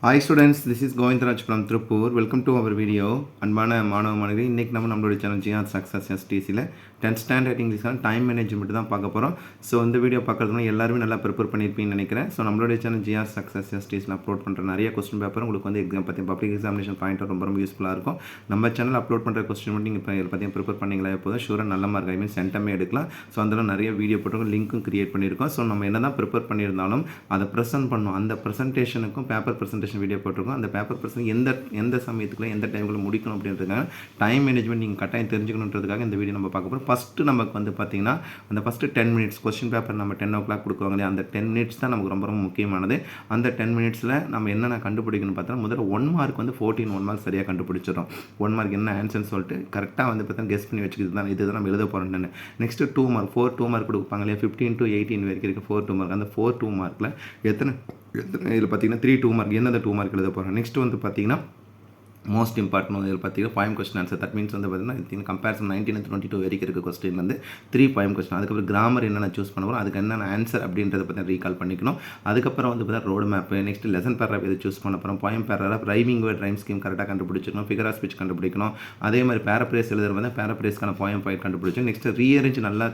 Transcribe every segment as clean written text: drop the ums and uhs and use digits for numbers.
Hi students, this is Govindharaj from Tripur. Welcome to our video. அன்பான மாணவ மாணவிகளே, இன்னைக்கு நம்மளுடைய சேனல் ஜிஆர் சக்ஸஸ் எஸ்டிசியில் 10th ஸ்டாண்டர்ட் இங்கிலீஷ்க்கான டைம் மேனேஜ்மெண்ட் தான் பார்க்க போகிறோம். ஸோ இந்த வீடியோ பார்க்குறதுனா எல்லாருமே நல்லா ப்ரிப்பேர் பண்ணியிருப்பீங்கன்னு நினைக்கிறேன். ஸோ நம்மளுடைய சேனல் ஜிஆர் சக்ஸஸ் எஸ்டிஸில் அப்லோட் பண்ணுற நிறைய கொஸ்டின் பேப்பர் உங்களுக்கு வந்து எக்ஸாம் பற்றி பப்ளிக் எக்ஸாமினேஷன் பாயிண்ட் ரொம்ப யூஸ்ஃபுல்லாக இருக்கும். நம்ம சேனல் அப்லோட் பண்ணுற கொஸ்டின் மட்டும் நீங்கள் இப்போ பற்றியும் ப்ரிப்பேர் பண்ணிங்களா எப்போதும் ஷூராக நல்ல மார்க் ஐ மீன் சென்டமே எடுக்கலாம். ஸோ அதில் நிறைய வீடியோ போட்டு லிங்க்கும் கிரியேட் பண்ணியிருக்கோம். ஸோ நம்ம என்ன தான் ப்ரிப்பேர் பண்ணியிருந்தாலும் அதை ப்ரெசென்ட் பண்ணணும். அந்த ப்ரெசன்டேஷனுக்கும் பேப்பர் ப்ரெசன்டேஷன் வீடியோ போட்டிருக்கோம். அந்த பேப்பர் ப்ரெசன்ட் எந்த சமயத்துக்குள்ள எந்த டைமுக்குள்ள முடிக்கணும் அப்படின்றதுக்காக டைம் மேனேஜ்மெண்ட் நீங்கள் கட்டாயம் தெரிஞ்சுக்கணுன்றதுக்காக இந்த வீடியோ நம்ம பார்க்க போகிறோம். ஃபஸ்ட்டு நமக்கு வந்து பார்த்தீங்கன்னா அந்த ஃபஸ்ட்டு 10 மினிட்ஸ் கொஸ்டின் பேப்பர் நம்ம 10 o'clock கொடுக்குவாங்க இல்லையா, அந்த 10 மினிட்ஸ் தான் நமக்கு ரொம்ப முக்கியமானது. அந்த 10 மினிட்ஸில் நம்ம என்னென்ன கண்டுபிடிக்கணும்னு பார்த்தா முதல்ல 1 மார்க் வந்து 14 1 மார்க் சரியாக கண்டுபிடிச்சிடும். 1 மார்க் என்ன ஆன்சர்னு சொல்லிட்டு கரெக்டாக வந்து பார்த்தா கெஸ் பண்ணி வச்சுக்கிது இதுதான் நம்ம எழுத போகிறோம்னு. நெக்ஸ்ட்டு 2 மார்க் 4 2 மார்க் கொடுப்பாங்க இல்லையா, 15 to 18 வரைக்கும் இருக்குது 4 2 மார்க். அந்த 4 2 மார்க்கில் எத்தனை இதில் பார்த்தீங்கன்னா 3 2 மார்க் எந்தெந்த 2 மார்க் எழுத போகிறோம். நெக்ஸ்ட் வந்து பார்த்தீங்கன்னா மோஸ்ட் இம்பார்ட்டன் இதில் பார்த்தீங்கன்னா 5 கொஸ்டின் ஆன்சர். தட் மீன்ஸ் வந்து பார்த்தீங்கன்னா கம்பேரிசன் 19 to 22 வரைக்கும் இருக்க கொஸ்டின் வந்து 3 5 கொஸ்டின். அதுக்கப்புறம் கிராமர் என்னென்ன சூஸ் பண்ணுவோம், அதுக்கு என்னென்ன ஆன்சர் அப்படின்றத பற்றி ரீகால் பண்ணிக்கணும். அதுக்கப்புறம் வந்து பார்த்தா road map, next lesson paragraph எது சூஸ் பண்ண போகிறோம், poem paragraph, rhyming word rhyme scheme கரெக்டாக கண்டுபிடிச்சிக்கணும், ஃபிகர் ஆஃப் ஸ்பீச் கண்டுபிடிக்கணும். அதே மாதிரி பேராப்ரேஸ் எழுதுறது வந்து பேராப்ரேஸ்க்கான போயம் பாயிண்ட் கண்டுபிடிச்சோம். நெக்ஸ்ட் ரீஅரேஞ்ச் நல்லா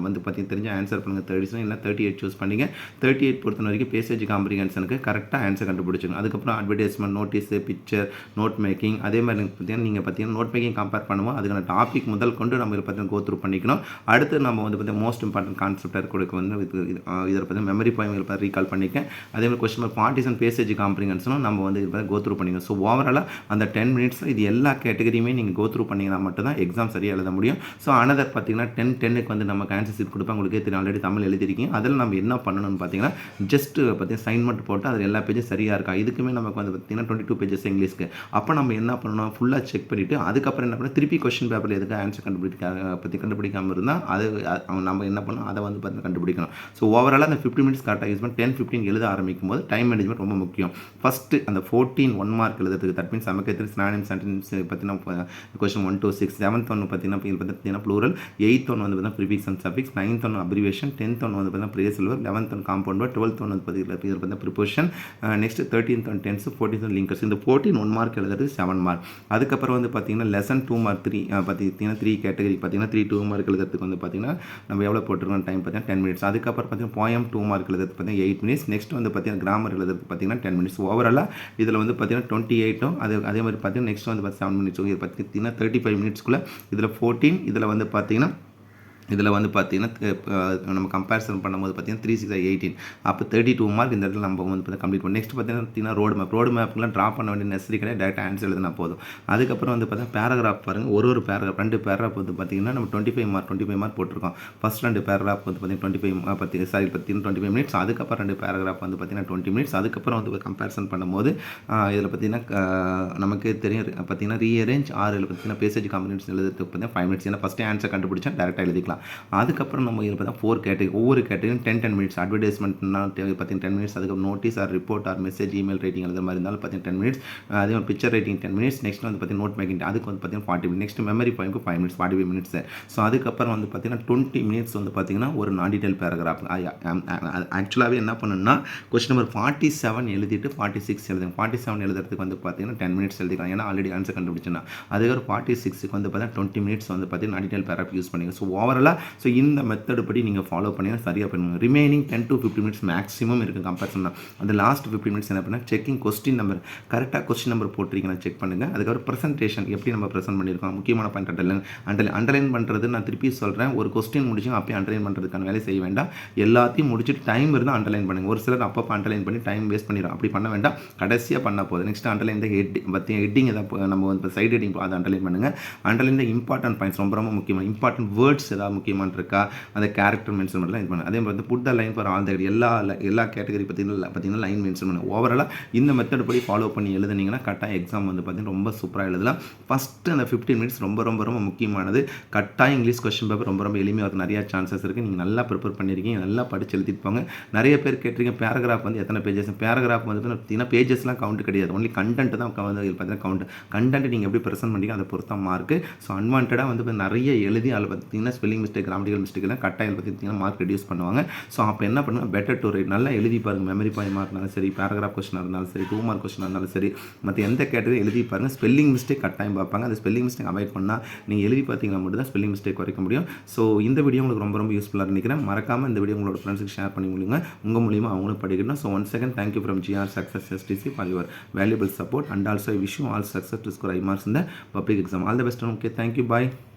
வந்து பார்த்தீங்கன்னா தெரிஞ்ச ஆன்சர் பண்ணுங்கள். 37 இல்லை 38 சூஸ் பண்ணிங்க. 38 பொறுத்த வரைக்கும் பேசேஜ் காம்ப்ரிஹென்ஷனுக்கு கரெக்டாக ஆன்சர் கண்டுபிடிச்சிக்கணும். அதுக்கப்புறம் advertisement, notice, picture, note making. அதே மாதிரி பார்த்தீங்கன்னா நோட் மேக்கிங் கம்பேர் பண்ணுவோம். அதுக்கான டாபிக் முதல் கொண்டு நம்ம பார்த்தீங்கன்னா கோ த்ரூ பண்ணிக்கணும். அடுத்து நம்ம வந்து பார்த்தீங்கன்னா மோஸ்ட் இம்பார்ட்டன்ட் கான்செப்டாக கொடுக்க வந்து இதில் பார்த்தீங்கன்னா மெமரி பாயிண்ட் பார்த்து ரீகால் பண்ணிக்க. அதே மாதிரி கொஸ்டின் பார்ட்டிஸ் அண்ட் பேசேஜ் காம்ப்ரிஹென்ஷனும் நம்ம வந்து கோ த்ரூ பண்ணிக்கணும். ஸோ ஓவராலாக அந்த 10 மினிட்ஸில் இது எல்லா கேட்டகரியுமே நீங்கள் கோ த்ரூ பண்ணிங்கன்னா மட்டும்தான் எக்ஸாம் சரியாக எழுத முடியும். ஸோ அனதர் பார்த்தீங்கன்னா 10க்கு வந்து நம்ம ஆன்சர் ஷீட் கொடுப்போம். உங்களுக்கே தெரியும், ஆல்ரெடி தமிழ் எழுதிருக்கீங்க. அதில் நம்ம என்ன பண்ணணும்னு பார்த்தீங்கன்னா ஜஸ்ட் பார்த்தீங்கன்னா சைன்மெண்ட் போட்டு அதில் எல்லா பேஜும் சரியாக இருக்கா. இதுக்குமே நமக்கு வந்து பார்த்தீங்கன்னா 22 பேஜஸ் இங்கிலீஷ்க்கு. அப்போ நம்ம என்ன பண்ணணும், ஃபுல்லாக செக் பண்ணிவிட்டு அதுக்கப்புறம் என்ன பண்ணணும், திருப்பி கொஸ்டின் பேப்பரில் எதுக்கு ஆன்சர் கண்டுபிடிக்காமல் இருந்தால் அது நம்ம என்ன பண்ணணும், அதை வந்து பார்த்தீங்கன்னா கண்டுபிடிக்கணும். ஸோ ஓவராலாக அந்த 50 மினிட்ஸ் கரெக்டாக யூஸ் பண்ணி 10-15 எழுத ஆரம்பிக்கும் போது டைம் மேனேஜ்மெண்ட் ரொம்ப முக்கியம். ஃபஸ்ட்டு அந்த 14 1 மார்க் எழுதுறதுக்கு தட் மீன்ஸ் சமக்கத்தில் சினானிம் சென்டென்ஸ் பார்த்தீங்கன்னா கொஸ்டின் 1 to 6. 7th ஒன்று பார்த்தீங்கன்னா ப்ளூரல், 8th ஒன்று வந்து பார்த்தீங்கன்னா ப்ரிஃபிக்ஸ் அண்ட் சஃபிக்ஸ், 9th ஒன்று அப்ரிவேஷன், 10th ஒன்று வந்து பார்த்தீங்கன்னா பிரேசல் வேர்ப், 11th ஒன்று காம்பவுண்ட் வேர்ட், 12th ஒன்று பார்த்தீங்கன்னா preposition, next 13th one tense, 14th linkers. இந்த 14 1 மார்க் எழுதுறது 7 மார்க். அதுக்கப்புறம் வந்து பார்த்தீங்கன்னா லெசன் 2 மார்க் 3 பார்த்தீங்கன்னா 3 கேட்டகரி பார்த்தீங்கன்னா 3 2 மார்க் எழுதுறதுக்கு வந்து பார்த்தீங்கன்னா நம்ம எவ்வளோ போட்டிருக்கோம் டைம் பார்த்தீங்கன்னா 10 மினிட்ஸ். அதுக்கப்புறம் பார்த்தீங்கன்னா போயம் 2 மார்க் எழுதுறதுக்கு பார்த்தீங்கன்னா 8 மினிட்ஸ். நெக்ஸ்ட் வந்து பார்த்தீங்கன்னா கிராமர் எழுதுறதுக்கு பார்த்தீங்கன்னா 10 மினிட்ஸ். ஓவராலாக இதில் வந்து பார்த்தீங்கன்னா 28 அதே மாதிரி பார்த்தீங்கன்னா நெக்ஸ்ட் வந்து 7 மினிட்ஸ். இது பார்த்தீங்கன்னா 35 மினிட்ஸ்க்குள்ளே இதில் 14 இதில் வந்து பார்த்தீங்கன்னா நம்ம கம்பேரிசன் பண்ணும்போது பார்த்தீங்கன்னா 3 6 18 அப்போ 32 மார்க் இந்த இடத்துல நம்ம வந்து பார்த்தீங்கன்னா கம்ப்ளீட் பண்ணி. நெக்ஸ்ட் பார்த்தீங்கன்னா ரோடு மேப்லாம் ட்ரா பண்ண வேண்டிய நெசரி கிடையாது, டேரக்ட் ஆன்சர் எழுதினா போதும். அதுக்கப்புறம் வந்து பார்த்தீங்கன்னா பேராகிராஃப் பாருங்கள், ஒரு பேராகிராஃப் 2 பேராகிராஃப் வந்து பார்த்தீங்கன்னா நம்ம 25 மார்க் போட்டிருக்கோம். ஃபஸ்ட் 2 பேராகிராஃப் வந்து பார்த்தீங்கன்னா 25 மினிட்ஸ். அதுக்கப்புறம் 2 பேராகிராஃப் வந்து பார்த்தீங்கன்னா 20 மினிட்ஸ். அதுக்கப்புறம் வந்து கம்பேரிசன் பண்ணும்போது இதில் பார்த்தீங்கன்னா நமக்கு தெரியும் பார்த்தீங்கன்னா ரீஅரேஞ்ச் 6 பார்த்தீங்கன்னா பேசேஜ் காம்பினேஷன் எழுதுறதுக்கு பார்த்தீங்கன்னா 5 மினிட்ஸ். ஏன்னா ஃபஸ்ட்டு ஆன்சர் கண்டுபிடிச்சா டேரெக்டாக எழுதிக்கலாம். அதுக்கப்புறம் நம்ம இதில் பார்த்தா 4 கேட்டகரி, ஒவ்வொரு கேட்டகரியும் 10 மினிட்ஸ். அட்வர்டைஸ்மெண்ட்னா பார்த்தீங்கன்னா 10 மினிட்ஸ். அதுக்கு notice or report or message email writing எழுதுற மாதிரி இருந்தாலும் பார்த்தீங்கன்னா 10 மினிட்ஸ். அதே மாதிரி பிக்சர் ரைட்டிங் 10 மினிட்ஸ். நெக்ஸ்ட் வந்து பார்த்தீங்கன்னா நோட் மேக்கிங் அதுக்கு வந்து பார்த்தீங்கன்னா 40 மினிட்ஸ். நெக்ஸ்ட் மெமரி பாயிண்ட்க்கு 5 மினிட்ஸ் 45 மினிட்ஸ். ஸோ அதுக்கப்புறம் வந்து பார்த்தீங்கன்னா 20 மினிட்ஸ் வந்து பார்த்தீங்கன்னா ஒரு நான் டீடைல் பேராகிராஃப். ஆக்சுவலாகவே என்ன பண்ணணும்னா கொஸ்டின் நம்பர் 47 எழுதிட்டு 46 எழுதுங்க. 47 எழுதுறதுக்கு வந்து பார்த்தீங்கன்னா 10 மினிட்ஸ் எழுதிக்கலாம், ஏன்னா ஆல்ரெடி ஆன்சர் கண்டுபிடிச்சேன்னா. அதுக்கப்புறம் 46க்கு வந்து பார்த்தீங்கன்னா 20 மினிட்ஸ் வந்து பார்த்தீங்கன்னா நான் டீடைல் பேராகிராஃப் யூஸ் பண்ணிங்க. ஸோ ஓவராலாக ஸோ இந்த மெத்தடு படி நீங்கள் ஃபாலோ பண்ணிங்கன்னா சரியாக பண்ணுங்கள். ரிமைனிங் 10 to 15 மினிட்ஸ் மேக்ஸிமம் இருக்குது கம்பேரிசன் தான். அந்த லாஸ்ட் 15 மினிட்ஸ் என்ன பண்ணால் செக்கிங் கொஸ்டின் நம்பர் கரெக்டாக கொஸ்டின் நம்பர் போட்டிருக்கீங்கன்னா செக் பண்ணுங்கள். அதுக்கப்புறம் ப்ரெசன்டேஷன் எப்படி நம்ம ப்ரெசென்ட் பண்ணியிருக்கோம், முக்கியமான பாயிண்ட் அண்டர்லைன் பண்ணுறது. நான் திருப்பி சொல்கிறேன், ஒரு கொஸ்டின் முடிச்சுங்க அப்பயே அண்டர்லைன் பண்ணுறதுக்கான வேலை செய்ய வேண்டாம். எல்லாத்தையும் முடிச்சுட்டு டைம் இருந்தால் அண்டர்லைன் பண்ணுங்கள். ஒரு சிலர் அப்பப்போ அண்டர்லைன் பண்ணி டைம் வேஸ்ட் பண்ணிடும், அப்படி பண்ண வேண்டாம். கடைசியாக பண்ண போகுது. நெக்ஸ்ட் அண்டர்லைன் த ஹெட்டிங் எதாவது நம்ம வந்து சைட் ஹெட்டிங் அதை அண்டர்லைன் பண்ணுங்கள். அண்டர்லைன் த இம்பார்ட்டன்ட் பாயிண்ட்ஸ் ரொம்ப முக்கியமாக, இம்பார்ட்டன்ட் வேர்ட்ஸ் ஏதாவது முக்கியமான இருக்கா அந்த கேரக்டர் மென்ஷன் பண்ணலாம். இது பண்ண அதே மாதிரி put the line for all the எல்லா கேட்டகரி பார்த்தீங்கன்னா லைன் மென்ஷன் பண்ண. ஓவராலாக இந்த மெத்தட் படி ஃபாலோ பண்ணி எழுதுனீங்கன்னா கட்டாயம் எக்ஸாம் வந்து பார்த்தீங்கன்னா ரொம்ப சூப்பராக எழுதலாம். ஃபஸ்ட்டு அந்த 15 மினிட்ஸ் ரொம்ப முக்கியமானது. கட்டாயம் இங்கிலீஷ் கொஸ்டின் பேப்பர் ரொம்ப எளிமையாக நிறையா சான்சஸ் இருக்குது. நீங்கள் நல்லா ப்ரிப்பேர் பண்ணியிருக்கீங்க, நல்லா படித்து எழுதிட்டு போங்க. நிறைய பேர் கேட்டிருக்கீங்க பேராகிராஃப் வந்து எத்தனை பேஜஸ். பேராகிராஃப் வந்து பார்த்தீங்கன்னா பேஜஸ்லாம் கவுண்ட் கிடையாது, ஒன்லி கண்டென்ட் தான் வந்து பார்த்தீங்கன்னா கவுண்ட். கண்டென்ட் நீங்கள் எப்படி ப்ரெசென்ட் பண்ணிங்க அதை பொறுத்த மார்க்கு. ஸோ அன்வான்டாக வந்து நிறைய எழுதி அதில் பார்த்தீங்கன்னா ஸ்பெல்லிங் மிஸ்டேக் கிராமட்டிக்கல் மிஸ்டேக் எல்லாம் கட்டாயம் பார்த்தீங்கன்னா மார்க் ரெடியூஸ் பண்ணுவாங்க. ஸோ அப்போ என்ன பண்ணுங்கள், பெட்டர் டு ரைட் நல்லா எழுதி பாருங்கள். மெமரி பாயிண்ட் மார்க்னாலும் சரி, பேராகிராஃப் கொஸ்டினாக இருந்தாலும் சரி, 2 மார்க் கொஸ்டினாக இருந்தாலும் சரி, மற்ற எந்த கேட்டகரி எழுதி பாருங்கள். ஸ்பெல்லிங் மிஸ்டேக் கட்டாயம் பார்ப்பாங்க. அந்த ஸ்பெல்லிங் மிஸ்டேக் அவாய்ட் பண்ணால் நீங்கள் எழுதி பார்த்தீங்கன்னா மட்டும் தான் ஸ்பெல்லிங் மிஸ்டேக் குறைக்க முடியும். ஸோ இந்த வீடியோ உங்களுக்கு ரொம்ப யூஸ்ஃபுல்லாக நினைக்கிறேன். மறக்காமல் இந்த வீடியோ உங்களோட ஃப்ரெண்ட்ஸுக்கு ஷேர் பண்ணி முடியுங்க. உங்கள் மூலியமாக அவங்களும் படிக்கணும். So once again thank you from GR Success STC for your valuable support and also I wish you all success to score high marks in the public exam. All the best. Okay, thank you. Bye.